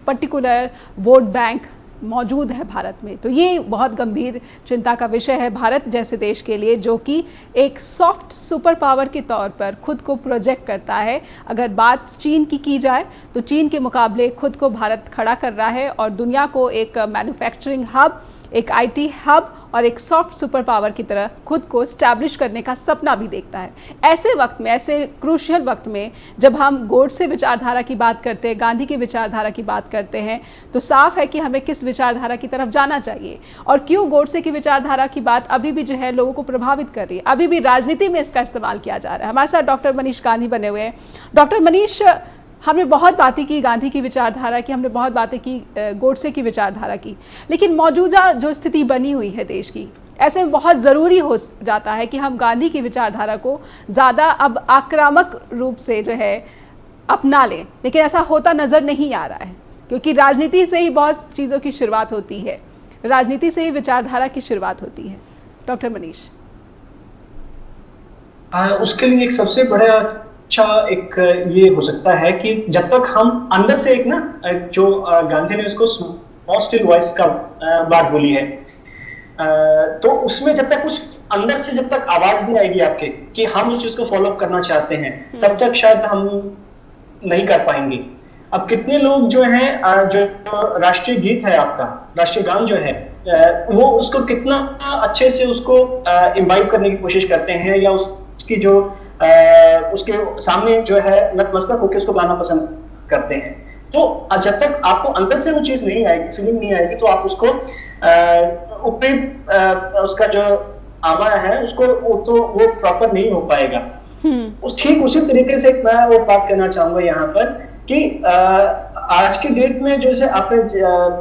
पर्टिकुलर वोट बैंक मौजूद है भारत में। तो ये बहुत गंभीर चिंता का विषय है भारत जैसे देश के लिए, जो कि एक सॉफ्ट सुपर पावर के तौर पर खुद को प्रोजेक्ट करता है। अगर बात चीन की जाए तो चीन के मुकाबले खुद को भारत खड़ा कर रहा है और दुनिया को एक मैन्युफैक्चरिंग हब, एक आईटी हब और एक सॉफ्ट सुपर पावर की तरह खुद को स्टैब्लिश करने का सपना भी देखता है। ऐसे वक्त में, ऐसे क्रूशियल वक्त में जब हम गोडसे विचारधारा की बात करते हैं, गांधी की विचारधारा की बात करते हैं, तो साफ है कि हमें किस विचारधारा की तरफ जाना चाहिए और क्यों गोडसे की विचारधारा की बात अभी भी जो है लोगों को प्रभावित कर रही है। अभी भी राजनीति में इसका इस्तेमाल किया जा रहा है। हमारे साथ डॉक्टर मनीष गांधी बने हुए हैं। डॉक्टर मनीष, हमने बहुत बातें की गांधी की विचारधारा की, हमने बहुत बातें की गोडसे की विचारधारा की, लेकिन मौजूदा जो स्थिति बनी हुई है देश की, ऐसे में बहुत ज़रूरी हो जाता है कि हम गांधी की विचारधारा को ज़्यादा अब आक्रामक रूप से जो है अपना लें। लेकिन ऐसा होता नज़र नहीं आ रहा है क्योंकि राजनीति से ही बहुत चीज़ों की शुरुआत होती है, राजनीति से ही विचारधारा की शुरुआत होती है। डॉक्टर मनीष, उसके लिए एक सबसे बड़ा अच्छा एक ये हो सकता है कि जब तक हम अंदर से एक ना जो गांधी ने उसको स्मॉल स्टिल वॉइस का बात बोली है, तो उसमें जब तक उस अंदर से जब तक आवाज नहीं आएगी आपके कि हम उस चीज को फॉलो अप करना चाहते हैं, तब तक शायद हम नहीं कर पाएंगे। अब कितने लोग जो हैं जो राष्ट्रीय गीत है आपका, राष्ट्रीय गान जो है, वो उसको कितना अच्छे से उसको इम्बाइब करने की कोशिश करते हैं या उसकी जो उसके सामने जो है नतमस्तक होकर उसको गाना पसंद करते हैं। तो जब तक आपको अंदर से वो चीज नहीं आएगी, फीलिंग नहीं आएगी, तो आप उसको ऊपरी उसका जो आमा है उसको वो प्रॉपर नहीं हो पाएगा। उस ठीक उसी तरीके से मैं वो बात करना चाहूंगा यहाँ पर कि आज की डेट में जैसे आपने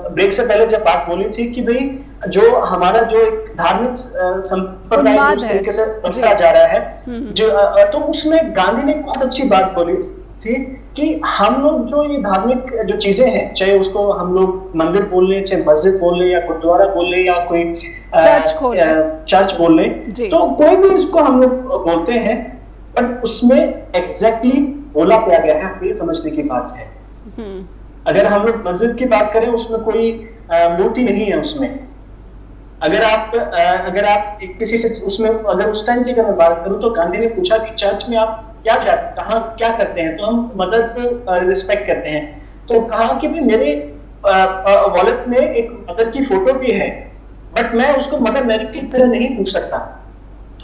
ब्रेक से पहले जब बात बोली थी कि भाई जो हमारा जो एक धार्मिक संप्रदाय जिस तरीके से बढ़ता जा रहा है जो तो उसमें गांधी ने बहुत अच्छी बात बोली थी कि हम लोग जो ये धार्मिक जो चीजें हैं, चाहे उसको हम लोग मंदिर बोल लें, चाहे मस्जिद बोल लें, या गुरुद्वारा बोल लें, या कोई चर्च बोल लें, तो कोई भी इसको हम लोग बोलते हैं, बट उसमें एग्जैक्टली बोला क्या गया है ये समझने की बात है। अगर हम लोग मस्जिद की बात करें, उसमें कोई मूर्ति नहीं है उसमें। अगर आप किसी से उसमें अगर उस टाइम की अगर मैं बात करूं तो गांधी ने पूछा कि चर्च में आप क्या करते हैं, तो हम मदर को रिस्पेक्ट करते हैं। तो कहा कि भाई मेरे वॉलेट में एक मदर की फोटो भी है, बट मैं उसको मदर मेरी की तरह नहीं पूछ सकता,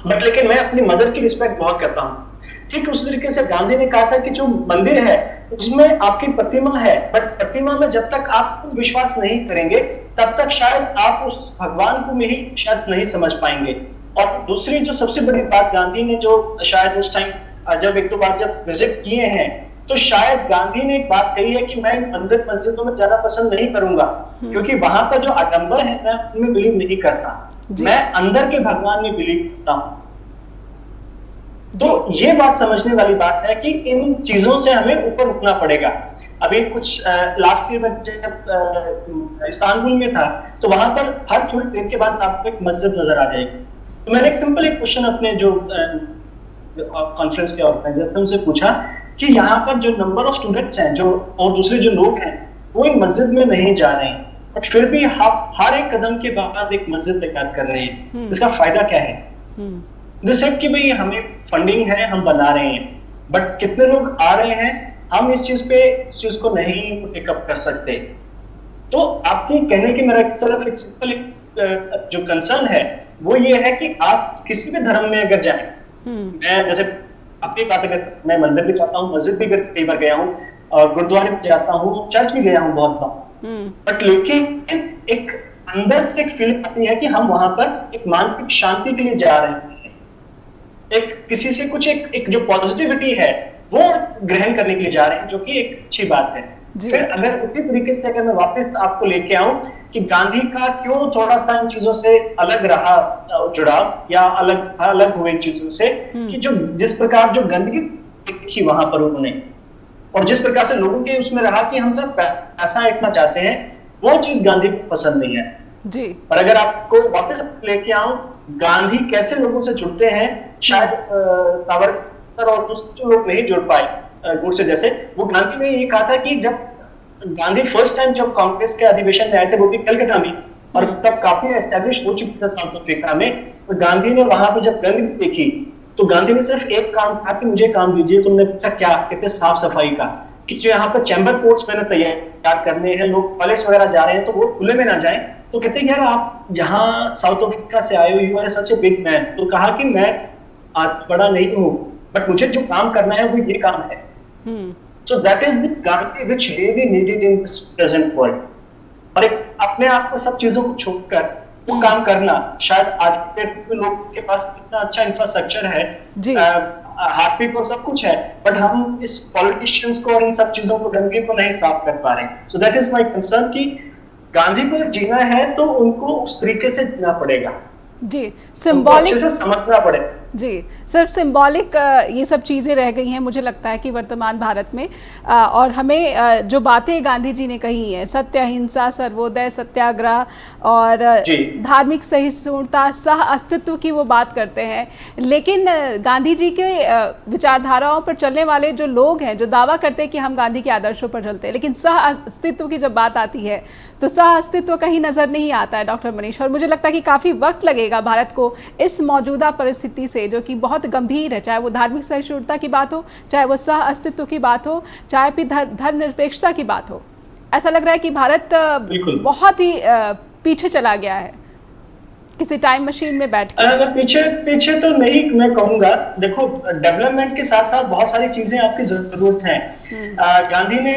बट लेकिन मैं अपनी मदर की रिस्पेक्ट बहुत करता हूँ। ठीक उस तरीके से गांधी ने कहा था कि जो मंदिर है उसमें आपकी प्रतिमा है, बट प्रतिमा में जब तक आप विश्वास नहीं करेंगे तब तक शायद आप उस भगवान को में ही शायद नहीं समझ पाएंगे। और दूसरी जो सबसे बड़ी बात गांधी ने जो शायद उस टाइम जब एक दो बार जब विजिट किए हैं, तो शायद गांधी ने एक बात कही है कि मैं मंदिर मस्जिदों में जाना पसंद नहीं करूंगा, क्योंकि वहां पर जो आडंबर है मैं उनमें बिलीव नहीं करता, मैं अंदर के भगवान में बिलीव करता हूं। तो ये बात समझने वाली बात है कि इन चीजों से हमें ऊपर उठना पड़ेगा। अभी कुछ लास्ट ईयर में जब इस्तांबुल में था, तो वहां पर हर थोड़ी देर के बाद आपको एक मस्जिद नजर आ जाएगी। तो मैंने एक सिंपल एक क्वेश्चन अपने जो कॉन्फ्रेंस के ऑर्गेनाइजर से पूछा कि यहाँ पर जो नंबर ऑफ स्टूडेंट्स हैं जो और दूसरे जो लोग हैं वो इन मस्जिद में नहीं जा रहे हैं, बट फिर भी हर एक कदम के बाद एक मस्जिद तैयार कर रहे हैं, इसका फायदा क्या है? जैसे कि भाई हमें फंडिंग है, हम बना रहे हैं, बट कितने लोग आ रहे हैं, हम इस चीज को नहीं पिकअप कर सकते। तो आपके कहने की मेरा सिर्फ एक सिंपल जो कंसर्न है वो ये है कि आप किसी भी धर्म में अगर जाएं, मैं जैसे अपनी बात अगर मैं मंदिर भी जाता हूँ, मस्जिद भी कई बार गया हूँ, और गुरुद्वारे भी जाता हूँ, चर्च भी गया हूँ बहुत बार, बट लेकिन एक अंदर से एक फीलिंग आती है कि हम वहां पर एक मानसिक शांति के लिए जा रहे हैं, एक किसी से कुछ एक जो पॉजिटिविटी है वो ग्रहण करने के लिए जा रहे हैं, जो कि एक अच्छी बात है। फिर अगर उसी तरीके से अगर मैं वापस आपको लेके आऊं कि गांधी का क्यों थोड़ा सा इन चीजों से अलग रहा जुड़ाव, या अलग हुए इन चीजों से, कि जो जिस प्रकार जो गंदगी देखी वहां पर उन्होंने, और जिस प्रकार से लोगों के उसमें रहा कि हम सब पैसा इतना चाहते हैं, वो चीज गांधी को पसंद नहीं है जी। पर अगर आपको वापस लेके आऊं गांधी कैसे लोगों से जुड़ते हैं, शायद सावरकर और दूसरे लोग नहीं जुड़ पाए गुड से, जैसे वो गांधी ने ये कहा था कि जब गांधी फर्स्ट टाइम जब कांग्रेस के अधिवेशन में आए थे, वो भी कलकत्ता में, और तब काफी एस्टेब्लिश हो चुकी था साउथ अफ्रीका में, तो गांधी ने वहां पे जब गंदगी देखी तो गांधी ने सिर्फ एक काम था कि मुझे काम दीजिए। तुमने पूछा क्या? कहते साफ सफाई का, कि जो यहाँ पर चैम्बर पोर्ट्स मैंने तैयार करने हैं, लोग कॉलेज वगैरह जा रहे हैं तो वो खुले में ना जाए, तो कहते यार आप यहाँ साउथ अफ्रीका से आए हो, you are such a big man. तो कहा कि मैं आज बड़ा नहीं हूँ, बट मुझे जो काम करना है वो ये काम है। So that is the Gandhi which really needed in this present world. और एक अपने आप को सब चीजों को छोड़कर वो काम करना, शायद आज के लोगों के पास इतना अच्छा इंफ्रास्ट्रक्चर है, हाथ पीट और सब कुछ है, बट हम इस पॉलिटिशियंस को और इन सब चीजों को गंदगी को नहीं साफ कर पा रहे। So that is my concern कि गांधी को जीना है तो उनको उस तरीके से जीना पड़ेगा जी, सिंबॉलिक अच्छे से समझना पड़ेगा जी। सिर्फ सिंबॉलिक ये सब चीज़ें रह गई हैं मुझे लगता है कि वर्तमान भारत में, और हमें जो बातें गांधी जी ने कही हैं, सत्य अहिंसा सर्वोदय सत्याग्रह और धार्मिक सहिष्णुता सह अस्तित्व की वो बात करते हैं, लेकिन गांधी जी के विचारधाराओं पर चलने वाले जो लोग हैं जो दावा करते हैं कि हम गांधी के आदर्शों पर चलते हैं, लेकिन सह अस्तित्व की जब बात आती है तो सह अस्तित्व कहीं नज़र नहीं आता है डॉक्टर मनीष। और मुझे लगता है कि काफ़ी वक्त लगेगा भारत को इस मौजूदा परिस्थिति से, जो कि बहुत गंभीर है, चाहे वो धार्मिक सहिष्णुता की बात हो, चाहे वो सह अस्तित्व की बात हो, चाहे फिर धर्मनिरपेक्षता की बात हो, ऐसा लग रहा है कि भारत बहुत ही पीछे चला गया है किसी टाइम मशीन में बैठ कर। पीछे तो नहीं मैं कहूंगा, देखो डेवलपमेंट के साथ साथ बहुत सारी चीजें आपकी जरूरत है। गांधी ने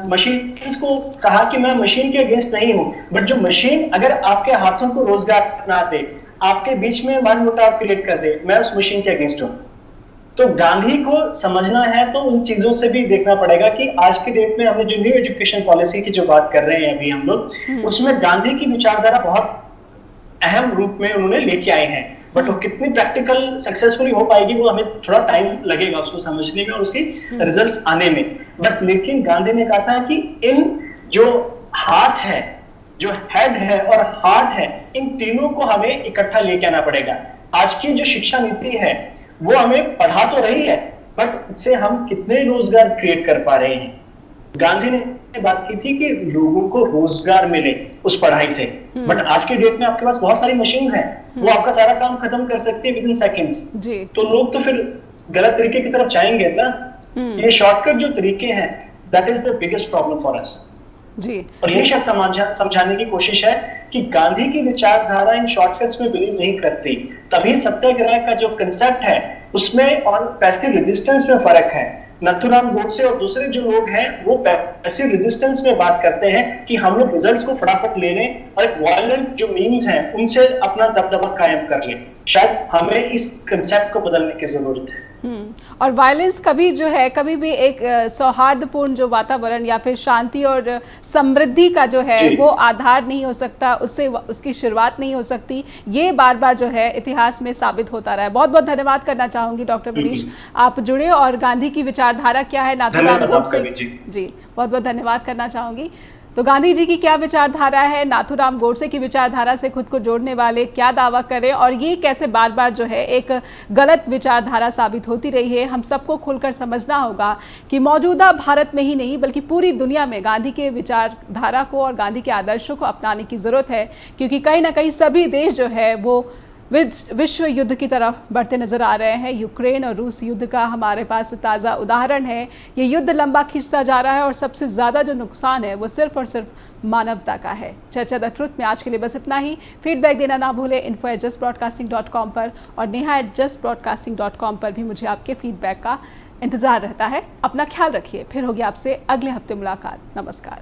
मशीन को कहा कि मैं मशीन के अगेंस्ट नहीं हूं, बट जो मशीन अगर आपके हाथों को रोजगार ना दे, आपके बीच में मनमुटाव क्रिएट कर दे, मैं उस मशीन के अगेंस्ट हूं। तो गांधी को समझना है तो उन चीजों से भी देखना पड़ेगा कि आज के डेट में हमने जो न्यू एजुकेशन पॉलिसी की जो बात कर रहे हैं अभी हम लोग, उसमें गांधी की विचारधारा बहुत अहम रूप में उन्होंने लेके आए हैं, बट वो कितनी प्रैक्टिकल सक्सेसफुली हो पाएगी वो हमें थोड़ा टाइम लगेगा उसको समझने में और उसकी रिजल्ट्स आने में। बट लेकिन गांधी ने कहा था कि इन जो हार्ट है, जो हेड है और हार्ट है, इन तीनों को हमें इकट्ठा लेके आना पड़ेगा। आज की जो शिक्षा नीति है वो हमें पढ़ा तो रही है, बट उससे हम कितने रोजगार क्रिएट कर पा रहे हैं। गांधी ने बात की थी कि लोगों को रोजगार मिले उस पढ़ाई से, बट आज के डेट में आपके पास बहुत सारी मशीन्स हैं, वो आपका सारा काम खत्म कर सकती है विद इन सेकेंड्स। तो लोग तो फिर गलत तरीके की तरफ जाएंगे ना। ये शॉर्टकट जो तरीके हैं, that is the biggest problem for us जी। और यही शायद समझाने की कोशिश है कि गांधी की विचारधारा इन शॉर्टकट्स में बिलीव नहीं करती, तभी सत्याग्रह का जो कंसेप्ट है उसमें और पैसिव रेजिस्टेंस में फर्क है। नथुराम गोडसे और दूसरे जो लोग हैं वो पैसिव रेजिस्टेंस में बात करते हैं कि हम लोग रिजल्ट्स को फटाफट ले लें और एक वायलेंट जो मीन्स हैं उनसे अपना दबदबा कायम कर लें। शायद हमें इस कंसेप्ट को बदलने की जरूरत है। और वायलेंस कभी जो है, कभी भी एक सौहार्दपूर्ण जो वातावरण या फिर शांति और समृद्धि का जो है वो आधार नहीं हो सकता, उससे उसकी शुरुआत नहीं हो सकती। ये बार बार जो है इतिहास में साबित होता रहा है। बहुत बहुत धन्यवाद करना चाहूंगी डॉक्टर मनीष, आप जुड़े और गांधी की विचारधारा क्या है नाथुराम गोडसे जी, बहुत बहुत धन्यवाद करना चाहूंगी। तो गांधी जी की क्या विचारधारा है, नाथुराम गोडसे की विचारधारा से खुद को जोड़ने वाले क्या दावा करें और ये कैसे बार बार जो है एक गलत विचारधारा साबित होती रही है। हम सबको खुलकर समझना होगा कि मौजूदा भारत में ही नहीं बल्कि पूरी दुनिया में गांधी के विचारधारा को और गांधी के आदर्शों को अपनाने की ज़रूरत है, क्योंकि कहीं ना कहीं सभी देश जो है वो विश्व युद्ध की तरफ बढ़ते नजर आ रहे हैं। यूक्रेन और रूस युद्ध का हमारे पास ताज़ा उदाहरण है। ये युद्ध लंबा खिंचता जा रहा है और सबसे ज़्यादा जो नुकसान है वो सिर्फ और सिर्फ मानवता का है। चर्चा द ट्रुथ में आज के लिए बस इतना ही। फीडबैक देना ना भूलें info@justbroadcasting.com पर और neha@justbroadcasting.com पर भी मुझे आपके फीडबैक का इंतज़ार रहता है। अपना ख्याल रखिए, फिर होगी आपसे अगले हफ्ते मुलाकात। नमस्कार।